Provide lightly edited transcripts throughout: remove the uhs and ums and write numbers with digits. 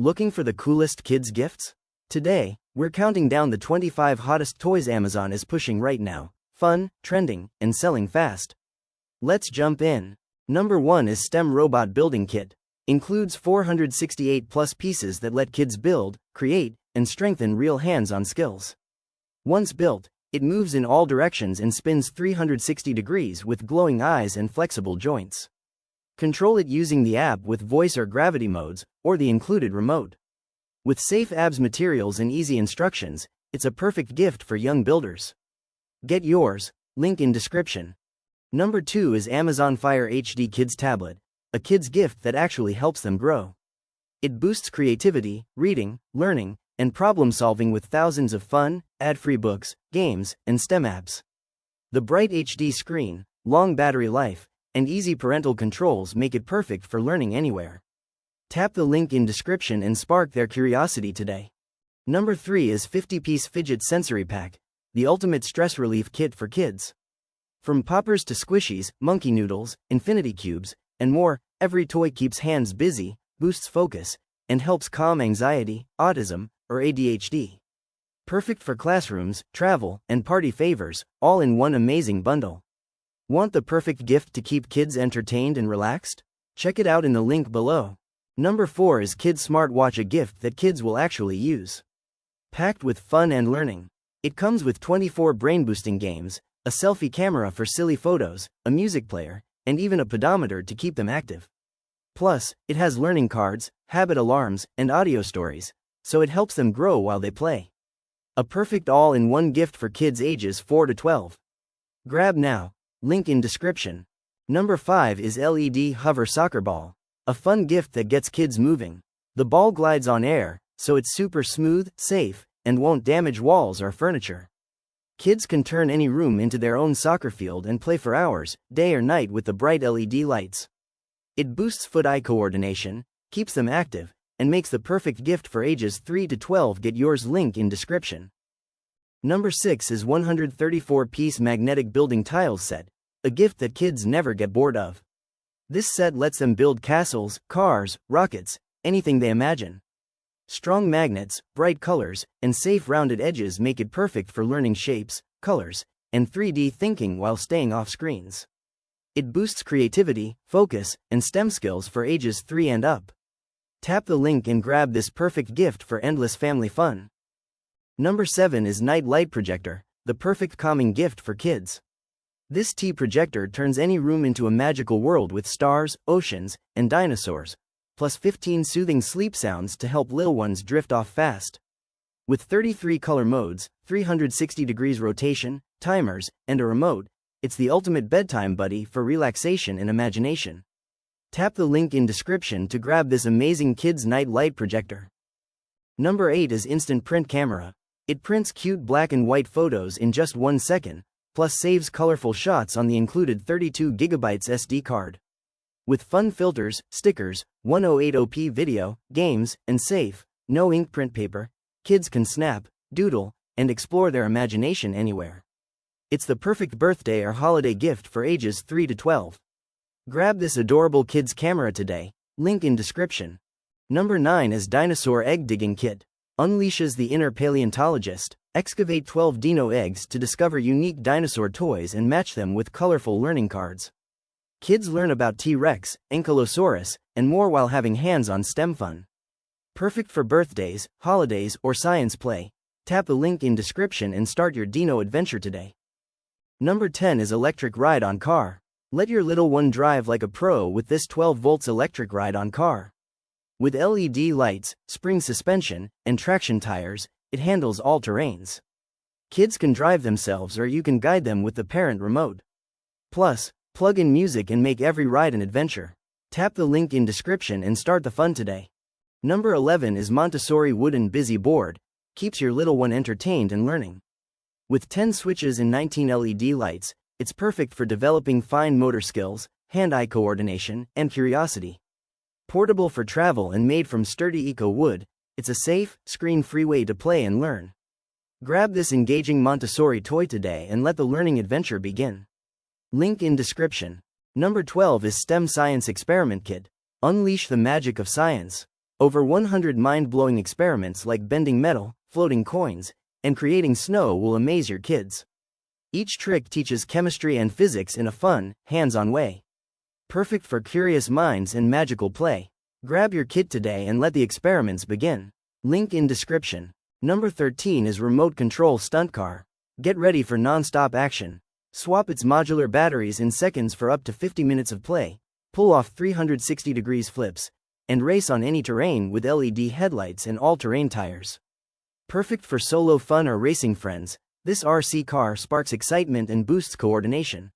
Looking for the coolest kids' gifts? Today, we're counting down the 25 hottest toys Amazon is pushing right now. Fun, trending, and selling fast. Let's jump in. Number 1 is STEM Robot Building Kit. Includes 468 plus pieces that let kids build, create, and strengthen real hands-on skills. Once built, it moves in all directions and spins 360 degrees with glowing eyes and flexible joints. Control it using the app with voice or gravity modes, or the included remote. With safe abs materials and easy instructions, it's a perfect gift for young builders. Get yours, link in description. Number 2 is Amazon Fire HD Kids Tablet, a kid's gift that actually helps them grow. It boosts creativity, reading, learning, and problem-solving with thousands of fun, ad-free books, games, and STEM apps. The bright HD screen, long battery life, and easy parental controls make it perfect for learning anywhere. Tap the link in description and spark their curiosity today. Number 3 is 50-piece Fidget Sensory Pack, the ultimate stress relief kit for kids. From poppers to squishies, monkey noodles, infinity cubes, and more, every toy keeps hands busy, boosts focus, and helps calm anxiety, autism, or ADHD. Perfect for classrooms, travel, and party favors, all in one amazing bundle. Want the perfect gift to keep kids entertained and relaxed? Check it out in the link below. Number 4 is Kids Smartwatch, a gift that kids will actually use. Packed with fun and learning. It comes with 24 brain-boosting games, a selfie camera for silly photos, a music player, and even a pedometer to keep them active. Plus, it has learning cards, habit alarms, and audio stories, so it helps them grow while they play. A perfect all-in-one gift for kids ages 4 to 12. Grab now, link in description. Number 5 is LED Hover Soccer Ball, a fun gift that gets kids moving. The ball glides on air, so it's super smooth, safe, and won't damage walls or furniture. Kids can turn any room into their own soccer field and play for hours, day or night with the bright LED lights. It boosts foot-eye coordination, keeps them active, and makes the perfect gift for ages 3 to 12. Get yours, link in description. Number 6 is 134-piece Magnetic Building Tiles Set, a gift that kids never get bored of. This set lets them build castles, cars, rockets, anything they imagine. Strong magnets, bright colors, and safe rounded edges make it perfect for learning shapes, colors, and 3D thinking while staying off screens. It boosts creativity, focus, and STEM skills for ages 3 and up. Tap the link and grab this perfect gift for endless family fun. Number 7 is Night Light Projector, the perfect calming gift for kids. This projector turns any room into a magical world with stars, oceans, and dinosaurs, plus 15 soothing sleep sounds to help little ones drift off fast. With 33 color modes, 360 degrees rotation, timers, and a remote, it's the ultimate bedtime buddy for relaxation and imagination. Tap the link in description to grab this amazing kids' night light projector. Number 8 is Instant Print Camera. It prints cute black and white photos in just 1 second, plus saves colorful shots on the included 32GB SD card. With fun filters, stickers, 1080p video, games, and safe, no ink print paper, kids can snap, doodle, and explore their imagination anywhere. It's the perfect birthday or holiday gift for ages 3 to 12. Grab this adorable kids camera today, link in description. Number 9 is Dinosaur Egg Digging Kit. Unleashes the inner paleontologist. Excavate 12 dino eggs to discover unique dinosaur toys and match them with colorful learning cards. Kids learn about T-Rex, Ankylosaurus, and more while having hands-on STEM fun. Perfect for birthdays, holidays, or science play. Tap the link in description and start your dino adventure today. Number 10 is Electric Ride-On Car. Let your little one drive like a pro with this 12 volts electric ride-on car. With LED lights, spring suspension, and traction tires, it handles all terrains. Kids can drive themselves or you can guide them with the parent remote. Plus, plug in music and make every ride an adventure. Tap the link in description and start the fun today. Number 11 is Montessori Wooden Busy Board. Keeps your little one entertained and learning. With 10 switches and 19 LED lights, it's perfect for developing fine motor skills, hand-eye coordination, and curiosity. Portable for travel and made from sturdy eco wood, it's a safe, screen-free way to play and learn. Grab this engaging Montessori toy today and let the learning adventure begin. Link in description. Number 12 is STEM Science Experiment Kit. Unleash the magic of science. Over 100 mind-blowing experiments like bending metal, floating coins, and creating snow will amaze your kids. Each trick teaches chemistry and physics in a fun, hands-on way. Perfect for curious minds and magical play. Grab your kit today and let the experiments begin. Link in description. Number 13 is Remote Control Stunt Car. Get ready for non-stop action. Swap its modular batteries in seconds for up to 50 minutes of play. Pull off 360 degrees flips, and race on any terrain with LED headlights and all-terrain tires. Perfect for solo fun or racing friends, this RC car sparks excitement and boosts coordination.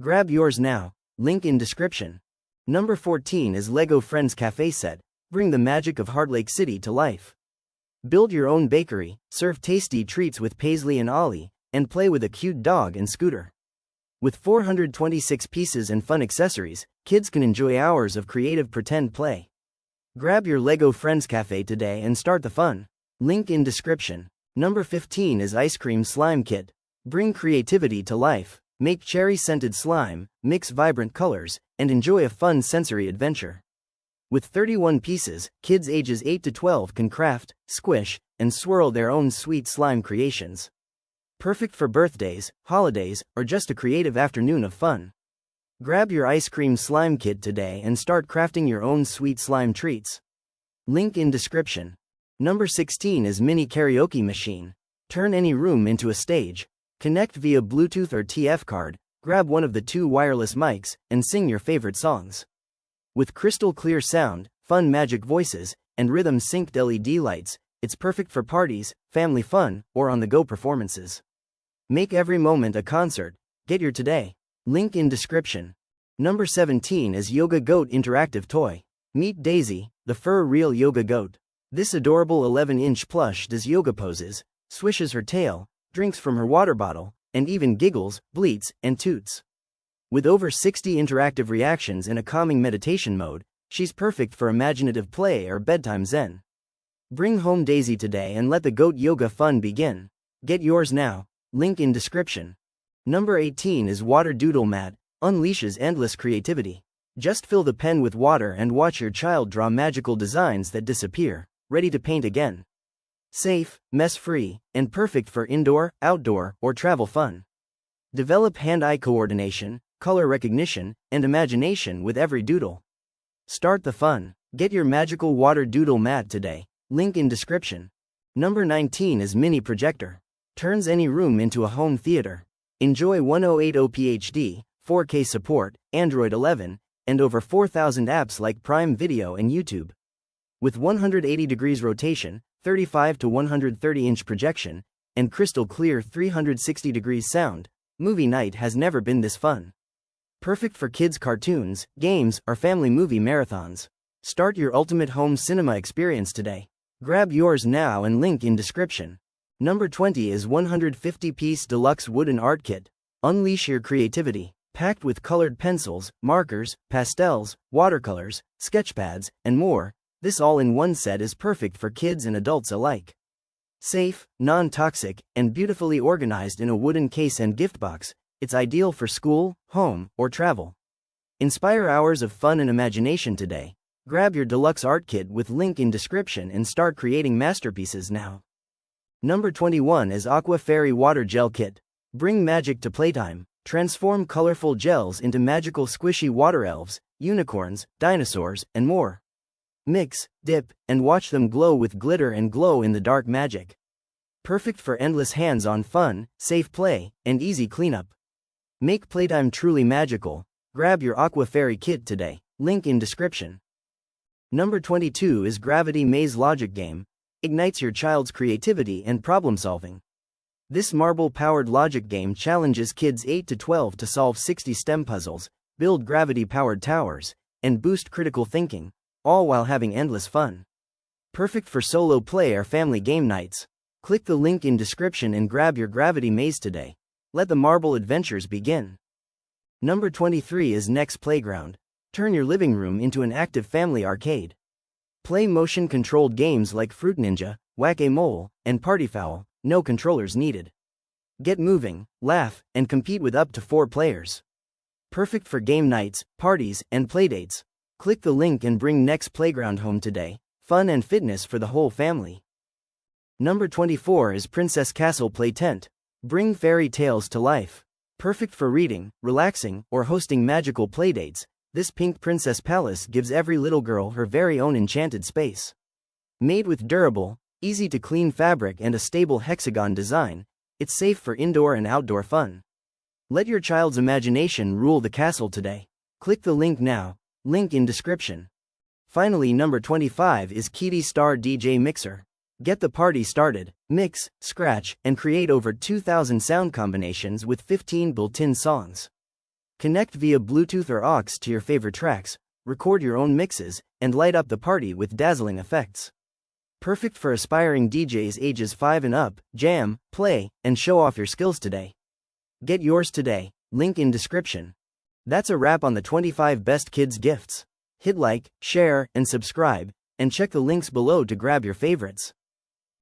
Grab yours now. Link in description. Number 14 is Lego Friends Cafe Set. Bring the magic of Heart Lake City to life. Build your own bakery, serve tasty treats with Paisley and Ollie, and play with a cute dog and scooter. With 426 pieces and fun accessories, kids can enjoy hours of creative pretend play. Grab your Lego Friends Cafe today and start the fun. Link in description. Number 15 is Ice Cream Slime Kit. Bring creativity to life. Make cherry-scented slime, mix vibrant colors, and enjoy a fun sensory adventure. With 31 pieces, kids ages 8 to 12 can craft, squish, and swirl their own sweet slime creations. Perfect for birthdays, holidays, or just a creative afternoon of fun. Grab your Ice Cream Slime Kit today and start crafting your own sweet slime treats. Link in description. Number 16 is Mini Karaoke Machine. Turn any room into a stage. Connect via Bluetooth or TF card, grab one of the 2 wireless mics, and sing your favorite songs. With crystal clear sound, fun magic voices, and rhythm-synced LED lights, it's perfect for parties, family fun, or on-the-go performances. Make every moment a concert. Get your today. Link in description. Number 17 is Yoga Goat Interactive Toy. Meet Daisy, the fur-real yoga goat. This adorable 11-inch plush does yoga poses, swishes her tail, drinks from her water bottle, and even giggles, bleats, and toots. With over 60 interactive reactions in a calming meditation mode, she's perfect for imaginative play or bedtime zen. Bring home Daisy today and let the goat yoga fun begin. Get yours now. Link in description. Number 18 is Water Doodle Mat. Unleashes endless creativity. Just fill the pen with water and watch your child draw magical designs that disappear, ready to paint again. Safe, mess-free, and perfect for indoor, outdoor, or travel fun. Develop hand-eye coordination, color recognition, and imagination with every doodle. Start the fun. Get your magical water doodle mat today. Link in description. Number 19 is Mini Projector. Turns any room into a home theater. Enjoy 1080p HD, 4K support, Android 11, and over 4,000 apps like Prime Video and YouTube. With 180 degrees rotation, 35 to 130-inch projection, and crystal clear 360 degrees sound, movie night has never been this fun. Perfect for kids' cartoons, games, or family movie marathons. Start your ultimate home cinema experience today. Grab yours now and link in description. Number 20 is 150-piece Deluxe Wooden Art Kit. Unleash your creativity. Packed with colored pencils, markers, pastels, watercolors, sketchpads, and more, this all-in-one set is perfect for kids and adults alike. Safe, non-toxic, and beautifully organized in a wooden case and gift box, it's ideal for school, home, or travel. Inspire hours of fun and imagination today. Grab your deluxe art kit with link in description and start creating masterpieces now. Number 21 is Aqua Fairy Water Gel Kit. Bring magic to playtime. Transform colorful gels into magical squishy water elves, unicorns, dinosaurs, and more. Mix, dip, and watch them glow with glitter and glow-in-the-dark magic. Perfect for endless hands-on fun, safe play, and easy cleanup. Make playtime truly magical. Grab your Aqua Fairy kit today. Link in description. Number 22 is Gravity Maze Logic Game. Ignites your child's creativity and problem-solving. This marble-powered logic game challenges kids 8 to 12 to solve 60 STEM puzzles, build gravity-powered towers, and boost critical thinking, all while having endless fun. Perfect for solo play or family game nights. Click the link in description and grab your Gravity Maze today. Let the marble adventures begin. Number 23 is Next Playground. Turn your living room into an active family arcade. Play motion-controlled games like Fruit Ninja, Whack-A-Mole, and Party Foul, no controllers needed. Get moving, laugh, and compete with up to 4 players. Perfect for game nights, parties, and playdates. Click the link and bring Next Playground home today. Fun and fitness for the whole family. Number 24 is Princess Castle Play Tent. Bring fairy tales to life. Perfect for reading, relaxing, or hosting magical playdates, this pink princess palace gives every little girl her very own enchanted space. Made with durable, easy-to-clean fabric and a stable hexagon design, it's safe for indoor and outdoor fun. Let your child's imagination rule the castle today. Click the link now, link in description. Finally, number 25 is Kitty Star DJ Mixer. Get the party started, mix, scratch, and create over 2,000 sound combinations with 15 built-in songs. Connect via Bluetooth or aux to your favorite tracks, record your own mixes, and light up the party with dazzling effects. Perfect for aspiring DJs ages 5 and up. Jam, play, and show off your skills today. Get yours today, link in description. That's a wrap on the 25 best kids gifts. Hit like, share, and subscribe, and check the links below to grab your favorites.